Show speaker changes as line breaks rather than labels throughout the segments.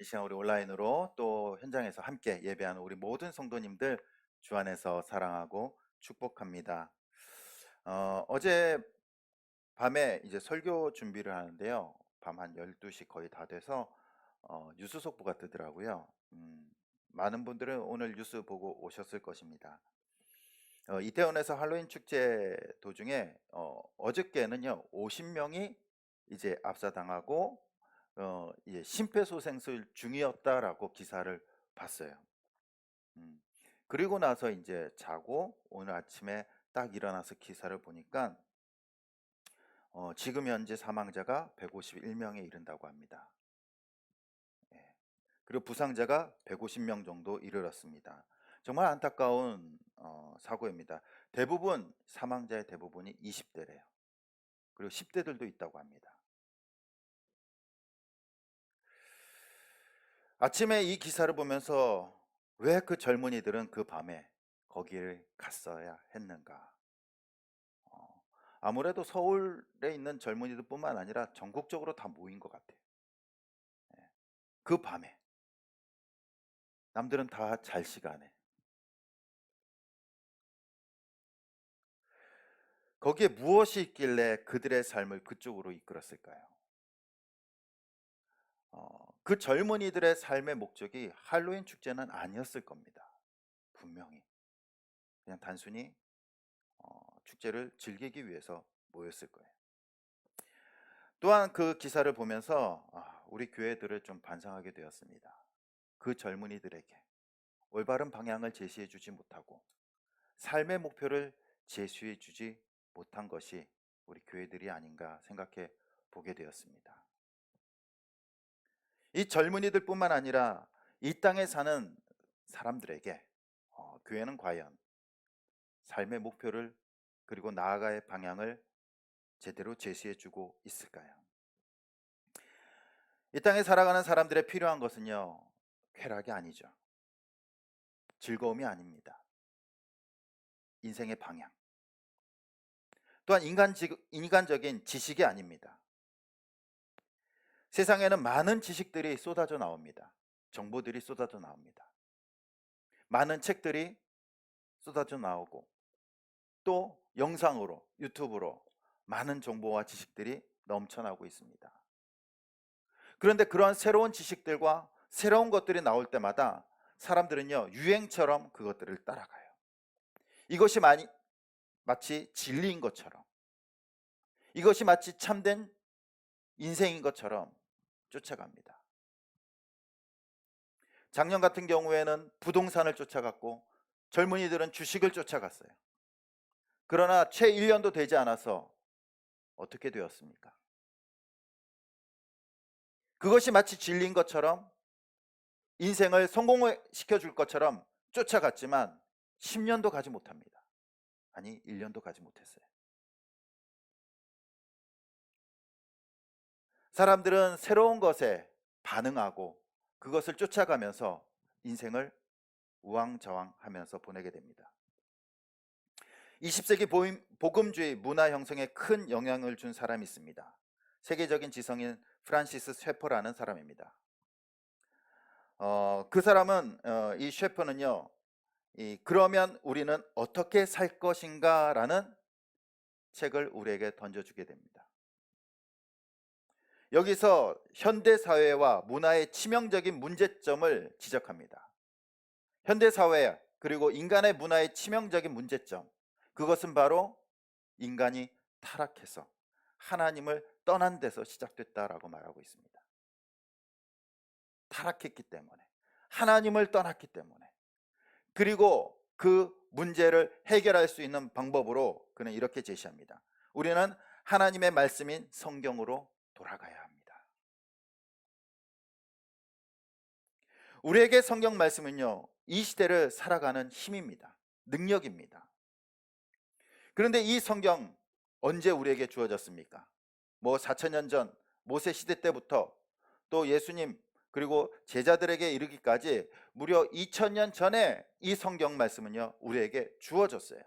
이 시간 우리 온라인으로 또 현장에서 함께 예배하는 우리 모든 성도님들 주 안에서 사랑하고 축복합니다. 어제 밤에 이제 설교 준비를 하는데요. 밤 한 12시 거의 다 돼서 뉴스 속보가 뜨더라고요. 많은 분들은 오늘 뉴스 보고 오셨을 것입니다. 이태원에서 할로윈 축제 도중에 어저께는요 50명이 이제 압사당하고 이제 심폐소생술 중이었다라고 기사를 봤어요. 음, 그리고 나서 이제 자고 오늘 아침에 딱 일어나서 기사를 보니까 지금 현재 사망자가 151명에 이른다고 합니다. 예. 그리고 부상자가 150명 정도 이르렀습니다. 정말 안타까운 사고입니다. 대부분 사망자의 대부분이 20대래요. 그리고 10대들도 있다고 합니다. 아침에 이 기사를 보면서 왜 그 젊은이들은 그 밤에 거기를 갔어야 했는가? 아무래도 서울에 있는 젊은이들뿐만 아니라 전국적으로 다 모인 것 같아요. 예. 그 밤에 남들은 다 잘 시간에 거기에 무엇이 있길래 그들의 삶을 그쪽으로 이끌었을까요? 그 젊은이들의 삶의 목적이 할로윈 축제는 아니었을 겁니다. 분명히 그냥 단순히 축제를 즐기기 위해서 모였을 거예요. 또한 그 기사를 보면서 우리 교회들을 좀 반성하게 되었습니다. 그 젊은이들에게 올바른 방향을 제시해 주지 못하고 삶의 목표를 제시해 주지 못한 것이 우리 교회들이 아닌가 생각해 보게 되었습니다. 이 젊은이들뿐만 아니라 이 땅에 사는 사람들에게 교회는 과연 삶의 목표를 그리고 나아가의 방향을 제대로 제시해 주고 있을까요? 이 땅에 살아가는 사람들의 필요한 것은요, 쾌락이 아니죠. 즐거움이 아닙니다. 인생의 방향. 또한 인간적인 지식이 아닙니다. 세상에는 많은 지식들이 쏟아져 나옵니다. 정보들이 쏟아져 나옵니다. 많은 책들이 쏟아져 나오고 또 영상으로, 유튜브로 많은 정보와 지식들이 넘쳐나고 있습니다. 그런데 그러한 새로운 지식들과 새로운 것들이 나올 때마다 사람들은요, 유행처럼 그것들을 따라가요. 이것이 마치 진리인 것처럼, 이것이 마치 참된 인생인 것처럼 쫓아갑니다. 작년 같은 경우에는 부동산을 쫓아갔고 젊은이들은 주식을 쫓아갔어요. 그러나 채 1년도 되지 않아서 어떻게 되었습니까? 그것이 마치 진리인 것처럼 인생을 성공시켜 줄 것처럼 쫓아갔지만 10년도 가지 못합니다. 아니 1년도 가지 못했어요. 사람들은 새로운 것에 반응하고 그것을 쫓아가면서 인생을 우왕좌왕하면서 보내게 됩니다. 20세기 복음주의 문화 형성에 큰 영향을 준 사람이 있습니다. 세계적인 지성인 프란시스 셰퍼라는 사람입니다. 그 사람은 이 셰퍼는요, 그러면 우리는 어떻게 살 것인가라는 책을 우리에게 던져주게 됩니다. 여기서 현대 사회와 문화의 치명적인 문제점을 지적합니다. 현대 사회 그리고 인간의 문화의 치명적인 문제점, 그것은 바로 인간이 타락해서 하나님을 떠난 데서 시작됐다라고 말하고 있습니다. 타락했기 때문에, 하나님을 떠났기 때문에, 그리고 그 문제를 해결할 수 있는 방법으로 그는 이렇게 제시합니다. 우리는 하나님의 말씀인 성경으로 돌아가야 합니다. 우리에게 성경 말씀은요, 이 시대를 살아가는 힘입니다. 능력입니다. 그런데 이 성경 언제 우리에게 주어졌습니까? 뭐 4,000년 전 모세 시대 때부터 또 예수님 그리고 제자들에게 이르기까지 무려 2000년 전에 이 성경 말씀은요, 우리에게 주어졌어요.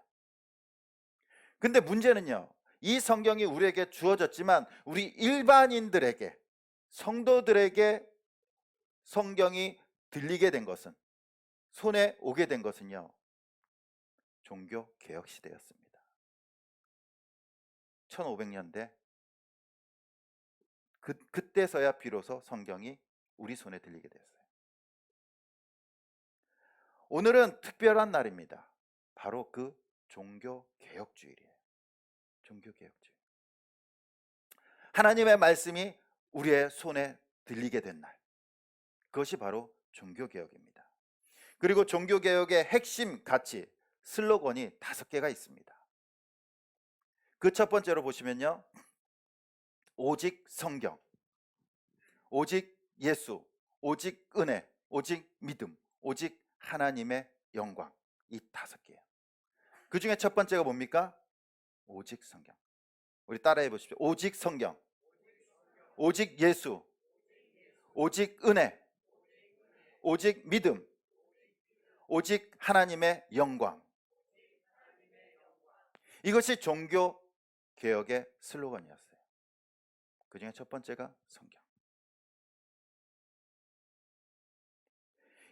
근데 문제는요, 이 성경이 우리에게 주어졌지만 우리 일반인들에게, 성도들에게 성경이 들리게 된 것은, 손에 오게 된 것은요, 종교 개혁 시대였습니다. 1500년대 그때서야 비로소 성경이 우리 손에 들리게 됐어요. 오늘은 특별한 날입니다. 바로 그 종교 개혁주일이에요. 종교 개혁주일. 하나님의 말씀이 우리의 손에 들리게 된 날. 그것이 바로 종교 개혁입니다. 그리고 종교 개혁의 핵심 가치, 슬로건이 5개가 있습니다. 그 첫 번째로 보시면요, 오직 성경, 오직 예수, 오직 은혜, 오직 믿음, 오직 하나님의 영광. 이 5개예요. 그 중에 첫 번째가 뭡니까? 오직 성경. 우리 따라해 보십시오. 오직 성경, 오직 예수, 오직 은혜, 오직 믿음, 오직 하나님의 영광. 이것이 종교 개혁의 슬로건이었어요. 그 중에 첫 번째가 성경.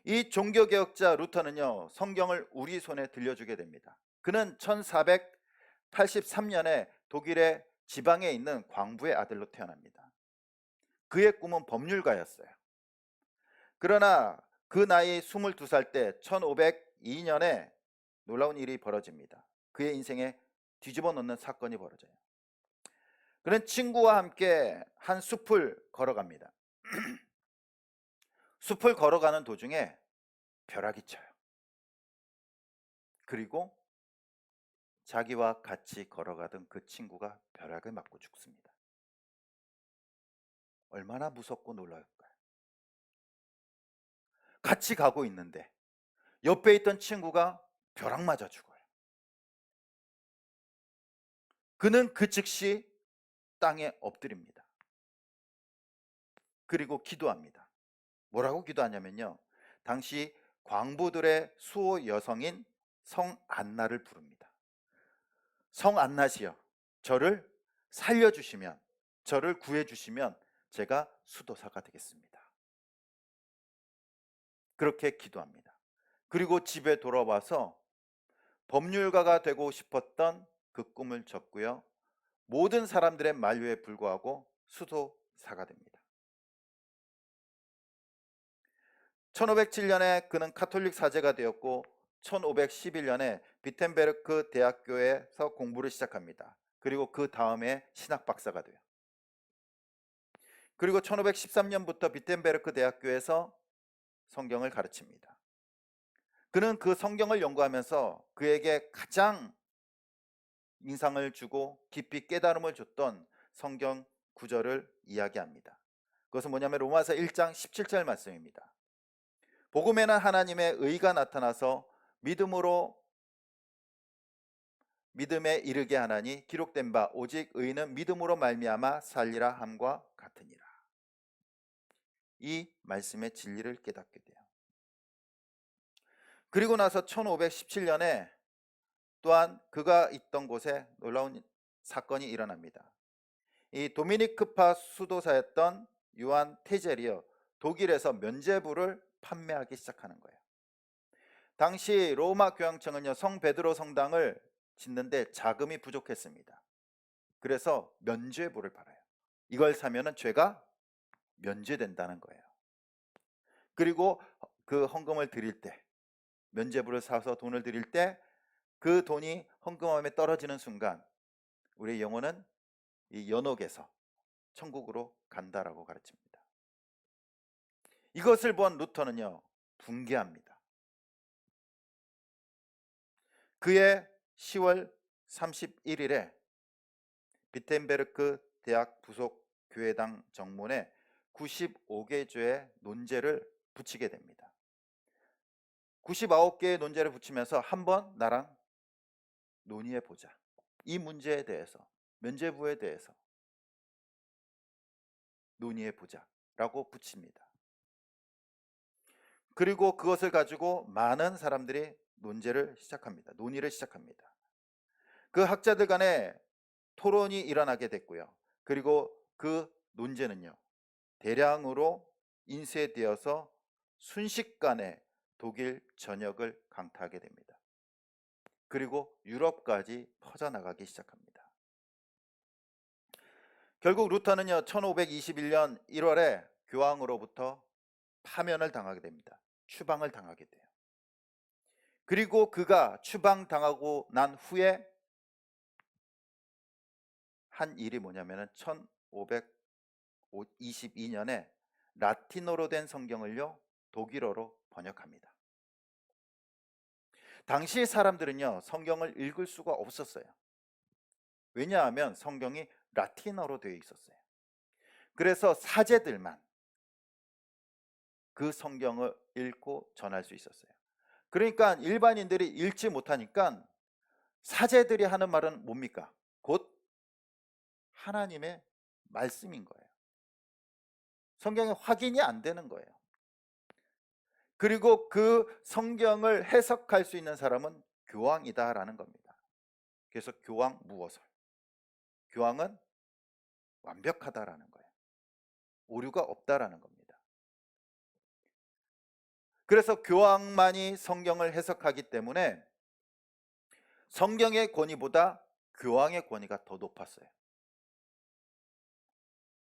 이 종교개혁자 루터는요, 성경을 우리 손에 들려주게 됩니다. 그는 1483년에 독일의 지방에 있는 광부의 아들로 태어납니다. 그의 꿈은 법률가였어요. 그러나 그 나이 22살 때 1502년에 놀라운 일이 벌어집니다. 그의 인생에 뒤집어 놓는 사건이 벌어져요. 그는 친구와 함께 한 숲을 걸어갑니다. 숲을 걸어가는 도중에 벼락이 쳐요. 그리고 자기와 같이 걸어가던 그 친구가 벼락을 맞고 죽습니다. 얼마나 무섭고 놀라울까요? 같이 가고 있는데 옆에 있던 친구가 벼락 맞아 죽어요. 그는 그 즉시 땅에 엎드립니다. 그리고 기도합니다. 뭐라고 기도하냐면요, 당시 광부들의 수호 여성인 성안나를 부릅니다. 성안나시여, 저를 살려주시면, 저를 구해주시면 제가 수도사가 되겠습니다. 그렇게 기도합니다. 그리고 집에 돌아와서 법률가가 되고 싶었던 그 꿈을 졌고요, 모든 사람들의 만류에 불구하고 수도사가 됩니다. 1507년에 그는 카톨릭 사제가 되었고 1511년에 비텐베르크 대학교에서 공부를 시작합니다. 그리고 그 다음에 신학 박사가 돼요. 그리고 1513년부터 비텐베르크 대학교에서 성경을 가르칩니다. 그는 그 성경을 연구하면서 그에게 가장 인상을 주고 깊이 깨달음을 줬던 성경 구절을 이야기합니다. 그것은 뭐냐면 로마서 1장 17절 말씀입니다. 복음에는 하나님의 의가 나타나서 믿음에 이르게 하나니 기록된 바 오직 의는 믿음으로 말미암아 살리라 함과 같으니라. 이 말씀의 진리를 깨닫게 돼요. 그리고 나서 1517년에 또한 그가 있던 곳에 놀라운 사건이 일어납니다. 이 도미니크파 수도사였던 요한 테젤이요, 독일에서 면죄부를 판매하기 시작하는 거예요. 당시 로마 교황청은요, 성 베드로 성당을 짓는데 자금이 부족했습니다. 그래서 면죄부를 팔아요. 이걸 사면은 죄가 면죄된다는 거예요. 그리고 그 헌금을 드릴 때, 면죄부를 사서 돈을 드릴 때 그 돈이 헌금함에 떨어지는 순간 우리의 영혼은 이 연옥에서 천국으로 간다라고 가르칩니다. 이것을 본 루터는요, 붕괴합니다. 그해 10월 31일에 비텐베르크 대학 부속 교회당 정문에 95개조의 논제를 붙이게 됩니다. 99개의 논제를 붙이면서 한번 나랑 논의해 보자. 이 문제에 대해서, 면죄부에 대해서 논의해 보자 라고 붙입니다. 그리고 그것을 가지고 많은 사람들이 논의를 시작합니다. 그 학자들 간에 토론이 일어나게 됐고요. 그리고 그 논제는요, 대량으로 인쇄되어서 순식간에 독일 전역을 강타하게 됩니다. 그리고 유럽까지 퍼져나가기 시작합니다. 결국 루터는요 1521년 1월에 교황으로부터 파면을 당하게 됩니다. 추방을 당하게 돼요. 그리고 그가 추방당하고 난 후에 한 일이 뭐냐면은 1522년에 라틴어로 된 성경을요 독일어로 번역합니다. 당시 사람들은요 성경을 읽을 수가 없었어요. 왜냐하면 성경이 라틴어로 되어 있었어요. 그래서 사제들만 그 성경을 읽고 전할 수 있었어요. 그러니까 일반인들이 읽지 못하니까 사제들이 하는 말은 뭡니까? 곧 하나님의 말씀인 거예요. 성경이 확인이 안 되는 거예요. 그리고 그 성경을 해석할 수 있는 사람은 교황이다라는 겁니다. 그래서 교황 무어설. 교황은 완벽하다라는 거예요. 오류가 없다라는 겁니다. 그래서 교황만이 성경을 해석하기 때문에 성경의 권위보다 교황의 권위가 더 높았어요.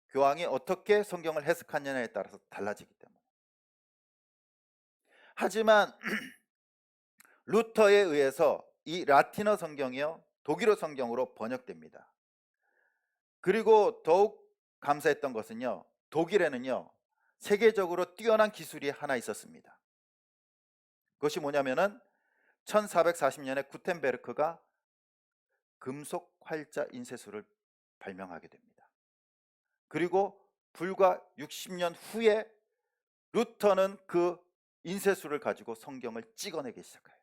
교황이 어떻게 성경을 해석하느냐에 따라서 달라지기 때문에. 하지만 루터에 의해서 이 라틴어 성경이요 독일어 성경으로 번역됩니다. 그리고 더욱 감사했던 것은요 독일에는요 세계적으로 뛰어난 기술이 하나 있었습니다. 그것이 뭐냐면은 1440년에 구텐베르크가 금속 활자 인쇄술을 발명하게 됩니다. 그리고 불과 60년 후에 루터는 그 인쇄술을 가지고 성경을 찍어내기 시작해요.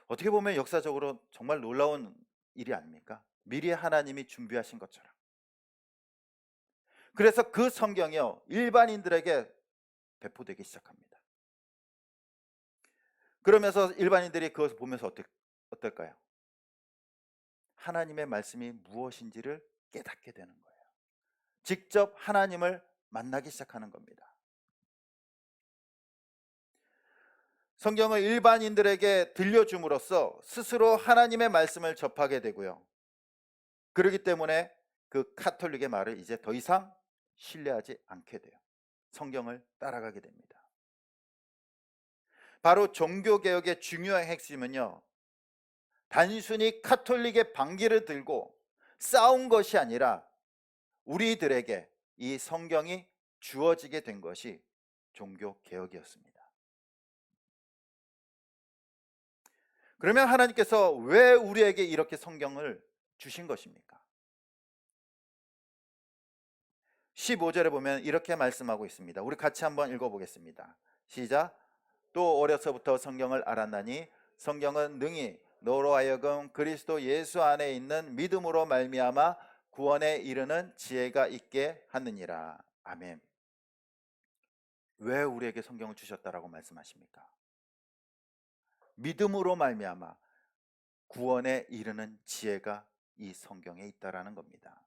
어떻게 보면 역사적으로 정말 놀라운 일이 아닙니까? 미리 하나님이 준비하신 것처럼. 그래서 그 성경이요 일반인들에게 배포되기 시작합니다. 그러면서 일반인들이 그것을 보면서 어떨까요? 하나님의 말씀이 무엇인지를 깨닫게 되는 거예요. 직접 하나님을 만나기 시작하는 겁니다. 성경을 일반인들에게 들려줌으로써 스스로 하나님의 말씀을 접하게 되고요. 그렇기 때문에 그 카톨릭의 말을 이제 더 이상 신뢰하지 않게 돼요. 성경을 따라가게 됩니다. 바로 종교개혁의 중요한 핵심은요 단순히 카톨릭의 반기를 들고 싸운 것이 아니라 우리들에게 이 성경이 주어지게 된 것이 종교개혁이었습니다. 그러면 하나님께서 왜 우리에게 이렇게 성경을 주신 것입니까? 15절에 보면 이렇게 말씀하고 있습니다. 우리 같이 한번 읽어보겠습니다. 시작. 또 어려서부터 성경을 알았나니 성경은 능히 너로 하여금 그리스도 예수 안에 있는 믿음으로 말미암아 구원에 이르는 지혜가 있게 하느니라. 아멘. 왜 우리에게 성경을 주셨다라고 말씀하십니까? 믿음으로 말미암아 구원에 이르는 지혜가 이 성경에 있다라는 겁니다.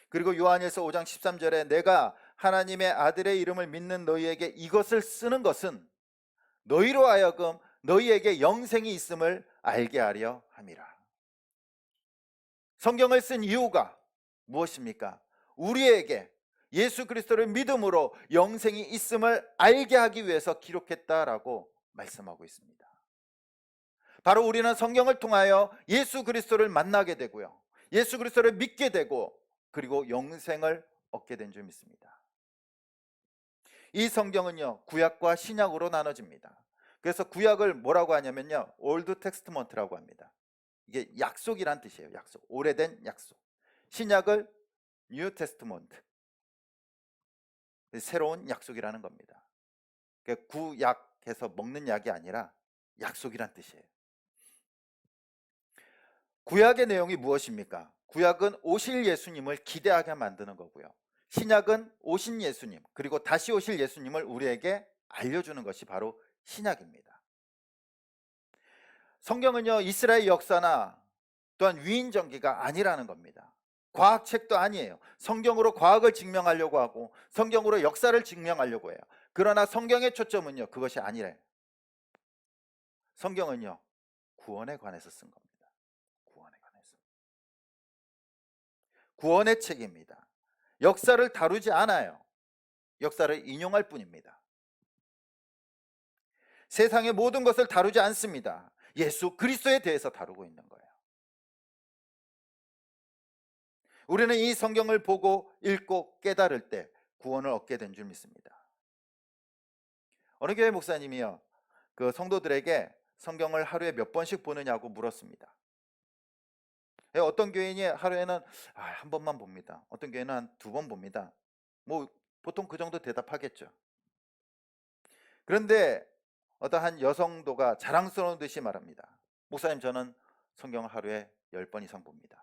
그리고 요한일서 5장 13절에 내가 하나님의 아들의 이름을 믿는 너희에게 이것을 쓰는 것은 너희로 하여금 너희에게 영생이 있음을 알게 하려 함이라. 성경을 쓴 이유가 무엇입니까? 우리에게 예수 그리스도를 믿음으로 영생이 있음을 알게 하기 위해서 기록했다라고 말씀하고 있습니다. 바로 우리는 성경을 통하여 예수 그리스도를 만나게 되고요 예수 그리스도를 믿게 되고 그리고 영생을 얻게 된 줄 믿습니다. 이 성경은요 구약과 신약으로 나눠집니다. 그래서 구약을 뭐라고 하냐면요 올드 텍스트먼트라고 합니다. 이게 약속이란 뜻이에요. 약속, 오래된 약속. 신약을 뉴 테스트먼트, 새로운 약속이라는 겁니다. 구약해서 먹는 약이 아니라 약속이란 뜻이에요. 구약의 내용이 무엇입니까? 구약은 오실 예수님을 기대하게 만드는 거고요 신약은 오신 예수님 그리고 다시 오실 예수님을 우리에게 알려주는 것이 바로 신약입니다. 성경은요 이스라엘 역사나 또한 위인전기가 아니라는 겁니다. 과학책도 아니에요. 성경으로 과학을 증명하려고 하고 성경으로 역사를 증명하려고 해요. 그러나 성경의 초점은요, 그것이 아니래요. 성경은요, 구원에 관해서 쓴 겁니다. 구원에 관해서. 구원의 책입니다. 역사를 다루지 않아요. 역사를 인용할 뿐입니다. 세상의 모든 것을 다루지 않습니다. 예수 그리스도에 대해서 다루고 있는 거예요. 우리는 이 성경을 보고 읽고 깨달을 때 구원을 얻게 된 줄 믿습니다. 어느 교회 목사님이요, 그 성도들에게 성경을 하루에 몇 번씩 보느냐고 물었습니다. 어떤 교인이 하루에는 한 번만 봅니다. 어떤 교회는 한 2번 봅니다. 뭐 보통 그 정도 대답하겠죠. 그런데 어떠한 여성도가 자랑스러운 듯이 말합니다. 목사님, 저는 성경을 하루에 10번 이상 봅니다.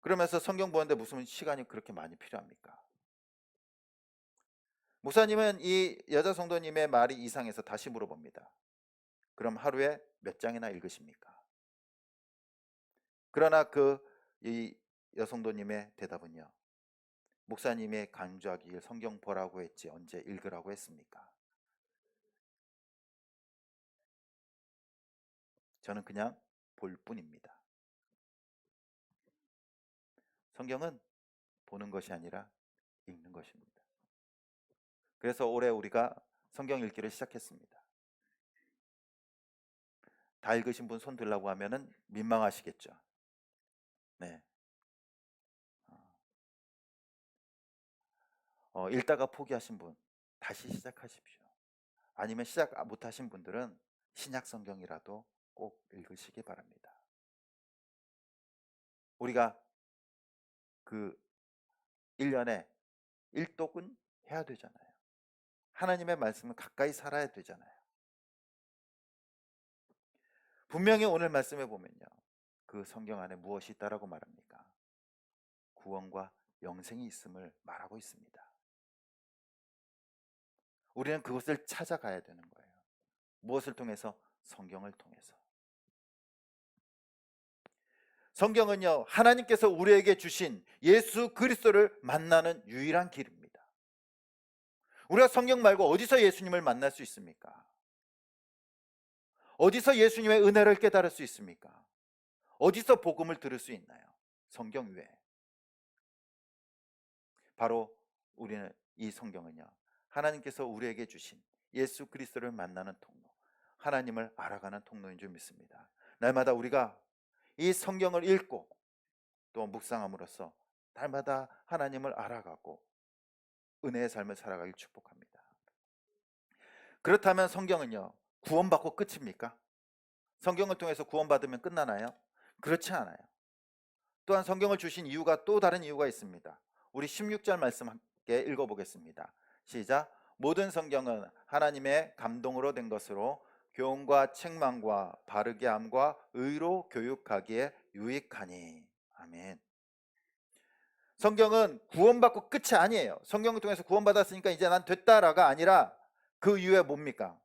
그러면서 성경 보는데 무슨 시간이 그렇게 많이 필요합니까? 목사님은 이 여자 성도님의 말이 이상해서 다시 물어봅니다. 그럼 하루에 몇 장이나 읽으십니까? 그러나 이 여성도님의 대답은요, 목사님의 강조하기를 성경 보라고 했지 언제 읽으라고 했습니까? 저는 그냥 볼 뿐입니다. 성경은 보는 것이 아니라 읽는 것입니다. 그래서 올해 우리가 성경 읽기를 시작했습니다. 다 읽으신 분 손 들라고 하면은 민망하시겠죠. 네. 읽다가 포기하신 분 다시 시작하십시오. 아니면 시작 못하신 분들은 신약 성경이라도 꼭 읽으시기 바랍니다. 우리가 그 1년에 일독은 해야 되잖아요. 하나님의 말씀을 가까이 살아야 되잖아요. 분명히 오늘 말씀에 보면요, 그 성경 안에 무엇이 있다라고 말합니까? 구원과 영생이 있음을 말하고 있습니다. 우리는 그것을 찾아가야 되는 거예요. 무엇을 통해서? 성경을 통해서. 성경은요, 하나님께서 우리에게 주신 예수 그리스도를 만나는 유일한 길입니다. 우리가 성경 말고 어디서 예수님을 만날 수 있습니까? 어디서 예수님의 은혜를 깨달을 수 있습니까? 어디서 복음을 들을 수 있나요? 성경 외에. 바로 우리는 이 성경은요, 하나님께서 우리에게 주신 예수 그리스도를 만나는 통로, 하나님을 알아가는 통로인 줄 믿습니다. 날마다 우리가 이 성경을 읽고 또 묵상함으로써 날마다 하나님을 알아가고 은혜의 삶을 살아가길 축복합니다. 그렇다면 성경은요, 구원받고 끝입니까? 성경을 통해서 구원받으면 끝나나요? 그렇지 않아요. 또한 성경을 주신 이유가 또 다른 이유가 있습니다. 우리 16절 말씀 함께 읽어보겠습니다. 시작. 모든 성경은 하나님의 감동으로 된 것으로 교훈과 책망과 바르게 함과 의로 교육하기에 유익하니. 아멘. 성경은 구원받고 끝이 아니에요. 성경을 통해서 구원받았으니까 이제 난 됐다라가 아니라 그 이유에 뭡니까?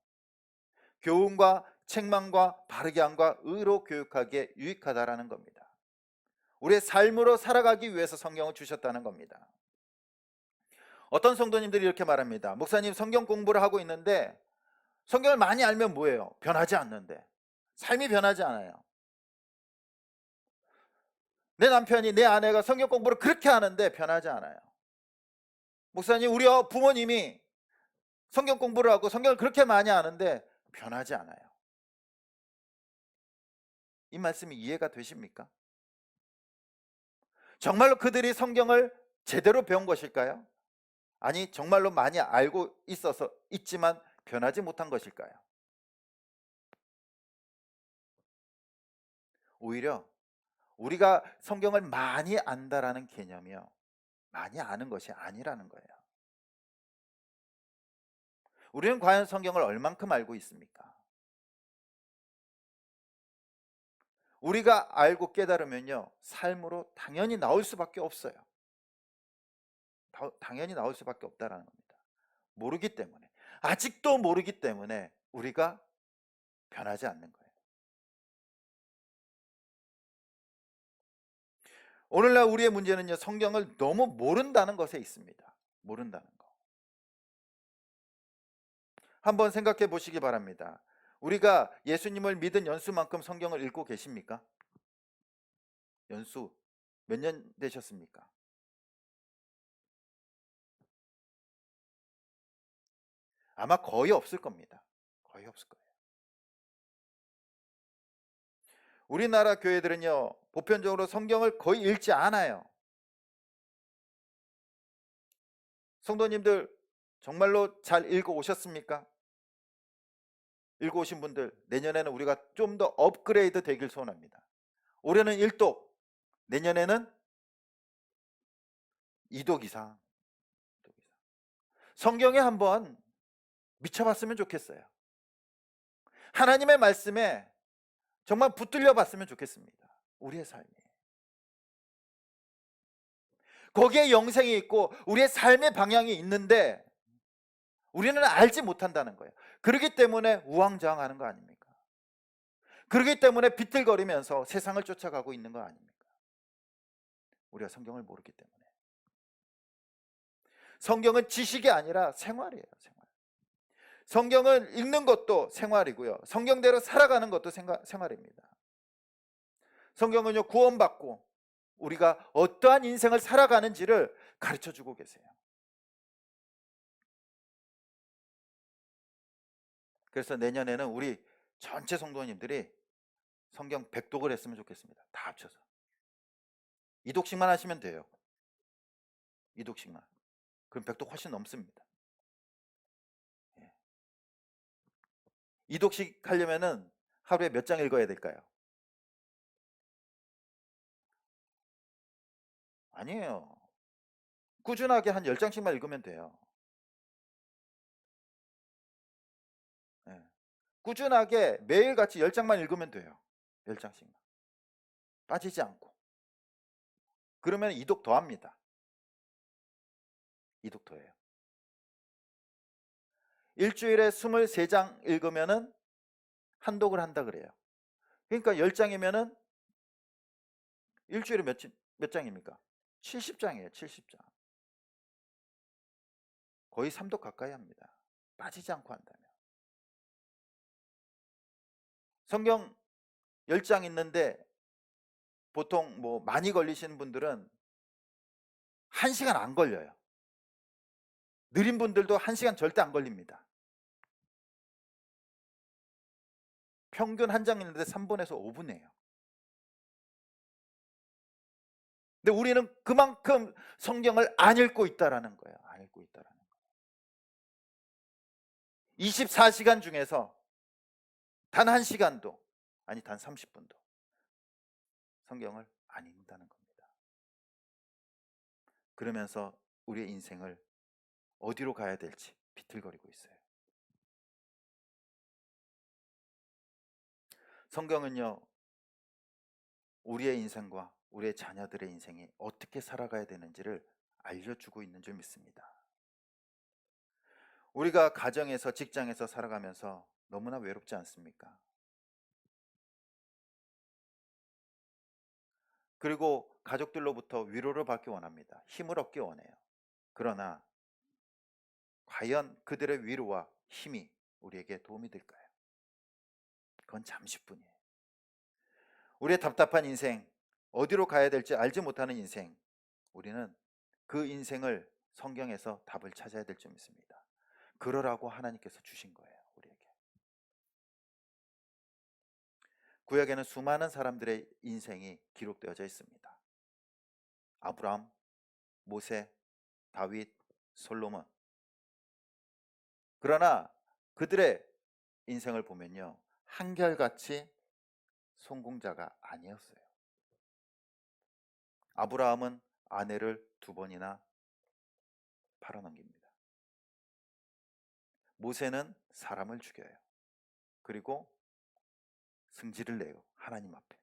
교훈과 책망과 바르게 함과 의로 교육하기에 유익하다라는 겁니다. 우리의 삶으로 살아가기 위해서 성경을 주셨다는 겁니다. 어떤 성도님들이 이렇게 말합니다. 목사님, 성경 공부를 하고 있는데 성경을 많이 알면 뭐예요? 변하지 않는데. 삶이 변하지 않아요. 내 남편이, 내 아내가 성경 공부를 그렇게 하는데 변하지 않아요. 목사님, 우리 부모님이 성경 공부를 하고 성경을 그렇게 많이 하는데 변하지 않아요. 이 말씀이 이해가 되십니까? 정말로 그들이 성경을 제대로 배운 것일까요? 아니, 정말로 많이 알고 있지만 변하지 못한 것일까요? 오히려 우리가 성경을 많이 안다라는 개념이요, 많이 아는 것이 아니라는 거예요. 우리는 과연 성경을 얼만큼 알고 있습니까? 우리가 알고 깨달으면요, 삶으로 당연히 나올 수밖에 없어요. 당연히 나올 수밖에 없다라는 겁니다. 모르기 때문에, 아직도 모르기 때문에 우리가 변하지 않는 거예요. 오늘날 우리의 문제는요, 성경을 너무 모른다는 것에 있습니다. 모른다는 거. 한번 생각해 보시기 바랍니다. 우리가 예수님을 믿은 연수만큼 성경을 읽고 계십니까? 연수 몇 년 되셨습니까? 아마 거의 없을 겁니다. 거의 없을 거예요. 우리나라 교회들은요, 보편적으로 성경을 거의 읽지 않아요. 성도님들 정말로 잘 읽어 오셨습니까? 읽어 오신 분들, 내년에는 우리가 좀 더 업그레이드 되길 소원합니다. 올해는 1독, 내년에는 2독 이상. 성경에 한번 미쳐봤으면 좋겠어요. 하나님의 말씀에 정말 붙들려 봤으면 좋겠습니다. 우리의 삶이. 거기에 영생이 있고 우리의 삶의 방향이 있는데 우리는 알지 못한다는 거예요. 그렇기 때문에 우왕좌왕하는 거 아닙니까? 그렇기 때문에 비틀거리면서 세상을 쫓아가고 있는 거 아닙니까? 우리가 성경을 모르기 때문에. 성경은 지식이 아니라 생활이에요. 생활. 성경을 읽는 것도 생활이고요, 성경대로 살아가는 것도 생활입니다. 성경은요, 구원받고 우리가 어떠한 인생을 살아가는지를 가르쳐 주고 계세요. 그래서 내년에는 우리 전체 성도님들이 성경 100독을 했으면 좋겠습니다. 다 합쳐서 2독씩만 하시면 돼요. 2독씩만. 그럼 100독 훨씬 넘습니다. 2독씩 하려면은 하루에 몇 장 읽어야 될까요? 아니에요. 꾸준하게 한 10장씩만 읽으면 돼요. 예. 꾸준하게 매일같이 10장만 읽으면 돼요. 10장씩만. 빠지지 않고. 그러면 2독 더 합니다. 2독 더해요. 일주일에 23장 읽으면은 한 독을 한다 그래요. 그러니까 10장이면은 일주일에 몇 장입니까? 70장이에요. 70장. 거의 3독 가까이 합니다. 빠지지 않고 한다면. 성경 10장 있는데 보통 뭐 많이 걸리시는 분들은 1시간 안 걸려요. 느린 분들도 1시간 절대 안 걸립니다. 평균 한 장 읽는데 3분에서 5분이에요. 근데 우리는 그만큼 성경을 안 읽고 있다라는 거예요. 안 읽고 있다라는 거예요. 24시간 중에서 단 1시간도, 아니 단 30분도 성경을 안 읽는다는 겁니다. 그러면서 우리의 인생을 어디로 가야 될지 비틀거리고 있어요. 성경은요, 우리의 인생과 우리의 자녀들의 인생이 어떻게 살아가야 되는지를 알려주고 있는 줄 믿습니다. 우리가 가정에서, 직장에서 살아가면서 너무나 외롭지 않습니까? 그리고 가족들로부터 위로를 받기 원합니다. 힘을 얻기 원해요. 그러나 과연 그들의 위로와 힘이 우리에게 도움이 될까요? 그건 잠시뿐이에요. 우리의 답답한 인생, 어디로 가야 될지 알지 못하는 인생, 우리는 그 인생을 성경에서 답을 찾아야 될 줄 믿습니다. 그러라고 하나님께서 주신 거예요, 우리에게. 구약에는 수많은 사람들의 인생이 기록되어져 있습니다. 아브라함, 모세, 다윗, 솔로몬. 그러나 그들의 인생을 보면요, 한결같이 성공자가 아니었어요. 아브라함은 아내를 2번이나 팔아넘깁니다. 모세는 사람을 죽여요. 그리고 승질을 내요, 하나님 앞에.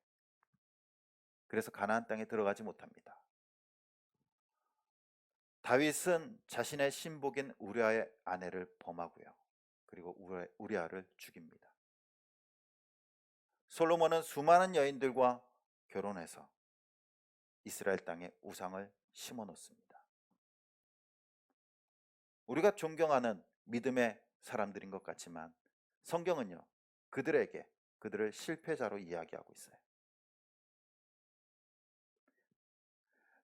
그래서 가나안 땅에 들어가지 못합니다. 다윗은 자신의 신복인 우리아의 아내를 범하고요, 그리고 우리아를 죽입니다. 솔로몬은 수많은 여인들과 결혼해서 이스라엘 땅에 우상을 심어 놓습니다. 우리가 존경하는 믿음의 사람들인 것 같지만 성경은요, 그들을 실패자로 이야기하고 있어요.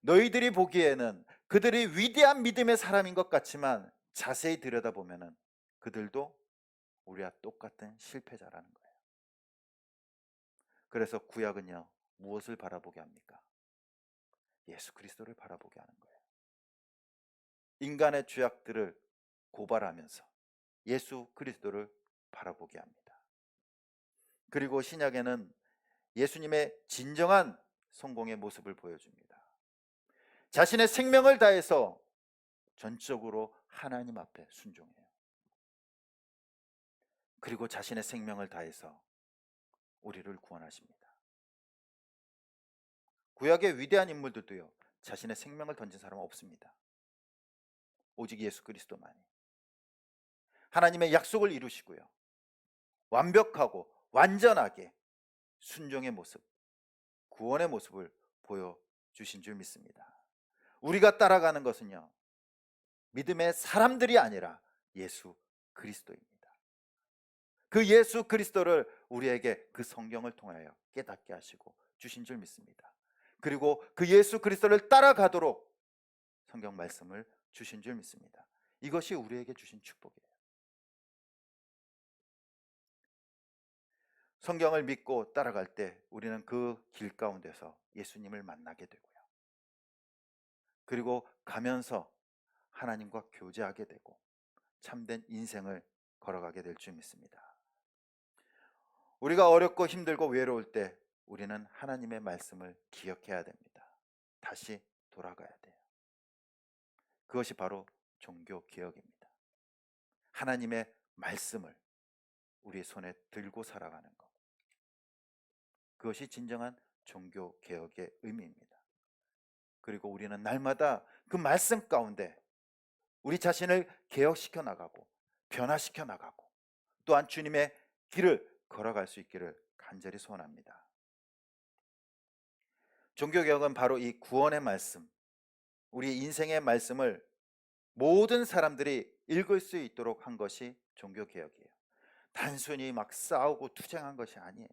너희들이 보기에는 그들이 위대한 믿음의 사람인 것 같지만 자세히 들여다보면 그들도 우리와 똑같은 실패자라는 거예요. 그래서 구약은요, 무엇을 바라보게 합니까? 예수 그리스도를 바라보게 하는 거예요. 인간의 죄악들을 고발하면서 예수 그리스도를 바라보게 합니다. 그리고 신약에는 예수님의 진정한 성공의 모습을 보여줍니다. 자신의 생명을 다해서 전적으로 하나님 앞에 순종해요. 그리고 자신의 생명을 다해서 우리를 구원하십니다. 구약의 위대한 인물들도요, 자신의 생명을 던진 사람은 없습니다. 오직 예수 그리스도만이 하나님의 약속을 이루시고요, 완벽하고 완전하게 순종의 모습, 구원의 모습을 보여주신 줄 믿습니다. 우리가 따라가는 것은요, 믿음의 사람들이 아니라 예수 그리스도입니다. 그 예수 그리스도를 우리에게 그 성경을 통하여 깨닫게 하시고 주신 줄 믿습니다. 그리고 그 예수 그리스도를 따라가도록 성경 말씀을 주신 줄 믿습니다. 이것이 우리에게 주신 축복이에요. 성경을 믿고 따라갈 때 우리는 그 길 가운데서 예수님을 만나게 되고요, 그리고 가면서 하나님과 교제하게 되고 참된 인생을 걸어가게 될 줄 믿습니다. 우리가 어렵고 힘들고 외로울 때 우리는 하나님의 말씀을 기억해야 됩니다. 다시 돌아가야 돼요. 그것이 바로 종교 개혁입니다. 하나님의 말씀을 우리 손에 들고 살아가는 것, 그것이 진정한 종교 개혁의 의미입니다. 그리고 우리는 날마다 그 말씀 가운데 우리 자신을 개혁시켜 나가고 변화시켜 나가고 또한 주님의 길을 걸어갈 수 있기를 간절히 소원합니다. 종교개혁은 바로 이 구원의 말씀, 우리 인생의 말씀을 모든 사람들이 읽을 수 있도록 한 것이 종교개혁이에요. 단순히 막 싸우고 투쟁한 것이 아니에요.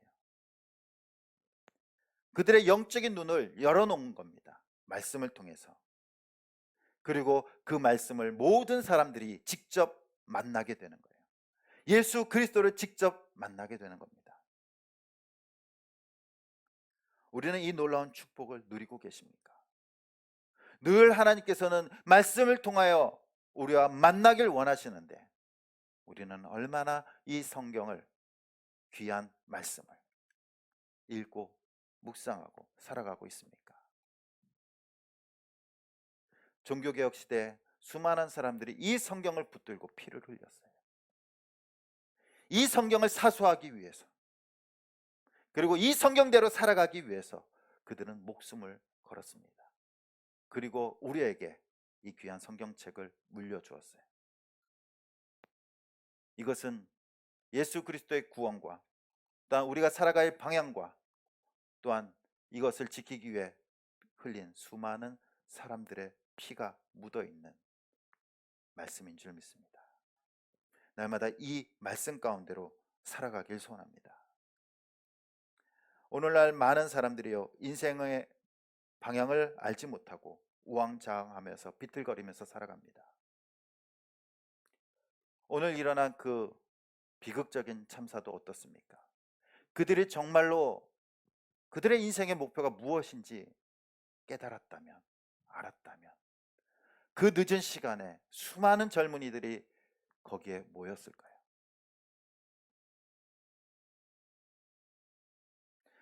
그들의 영적인 눈을 열어놓은 겁니다. 말씀을 통해서. 그리고 그 말씀을 모든 사람들이 직접 만나게 되는 거예요. 예수 그리스도를 직접 만나게 되는 겁니다. 우리는 이 놀라운 축복을 누리고 계십니까? 늘 하나님께서는 말씀을 통하여 우리와 만나길 원하시는데 우리는 얼마나 이 성경을, 귀한 말씀을 읽고 묵상하고 살아가고 있습니까? 종교개혁 시대에 수많은 사람들이 이 성경을 붙들고 피를 흘렸어요. 이 성경을 사수하기 위해서, 그리고 이 성경대로 살아가기 위해서 그들은 목숨을 걸었습니다. 그리고 우리에게 이 귀한 성경책을 물려주었어요. 이것은 예수 그리스도의 구원과 또한 우리가 살아갈 방향과 또한 이것을 지키기 위해 흘린 수많은 사람들의 피가 묻어있는 말씀인 줄 믿습니다. 날마다 이 말씀 가운데로 살아가길 소원합니다. 오늘날 많은 사람들이요, 인생의 방향을 알지 못하고 우왕좌왕하면서 비틀거리면서 살아갑니다. 오늘 일어난 그 비극적인 참사도 어떻습니까? 그들이 정말로 그들의 인생의 목표가 무엇인지 깨달았다면, 알았다면 그 늦은 시간에 수많은 젊은이들이 거기에 모였을까요?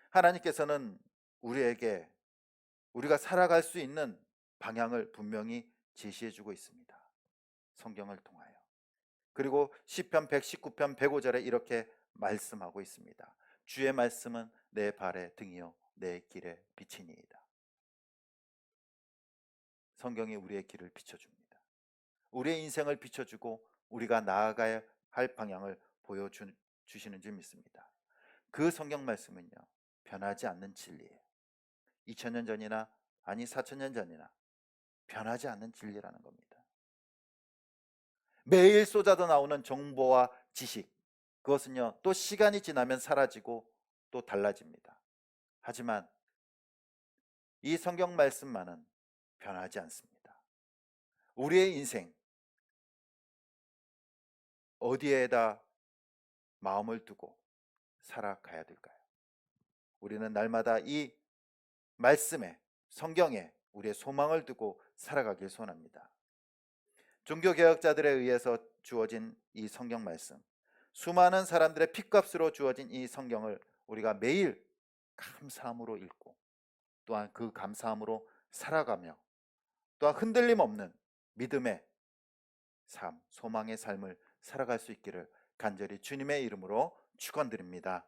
하나님께서는 우리에게 우리가 살아갈 수 있는 방향을 분명히 제시해주고 있습니다. 성경을 통하여. 그리고 시편 119편 105절에 이렇게 말씀하고 있습니다. 주의 말씀은 내 발의 등이요 내 길의 빛이니이다. 성경이 우리의 길을 비춰줍니다. 우리의 인생을 비춰주고 우리가 나아가야 할 방향을 보여주시는 줄 믿습니다. 그 성경 말씀은요, 변하지 않는 진리예요. 2000년 전이나 아니 4,000년 전이나 변하지 않는 진리라는 겁니다. 매일 쏟아져 나오는 정보와 지식, 그것은요 또 시간이 지나면 사라지고 또 달라집니다. 하지만 이 성경 말씀만은 변하지 않습니다. 우리의 인생 어디에다 마음을 두고 살아가야 될까요? 우리는 날마다 이 말씀에, 성경에 우리의 소망을 두고 살아가길 소원합니다. 종교개혁자들에 의해서 주어진 이 성경 말씀, 수많은 사람들의 핏값으로 주어진 이 성경을 우리가 매일 감사함으로 읽고 또한 그 감사함으로 살아가며 또한 흔들림 없는 믿음의 삶, 소망의 삶을 살아갈 수 있기를 간절히 주님의 이름으로 축원드립니다.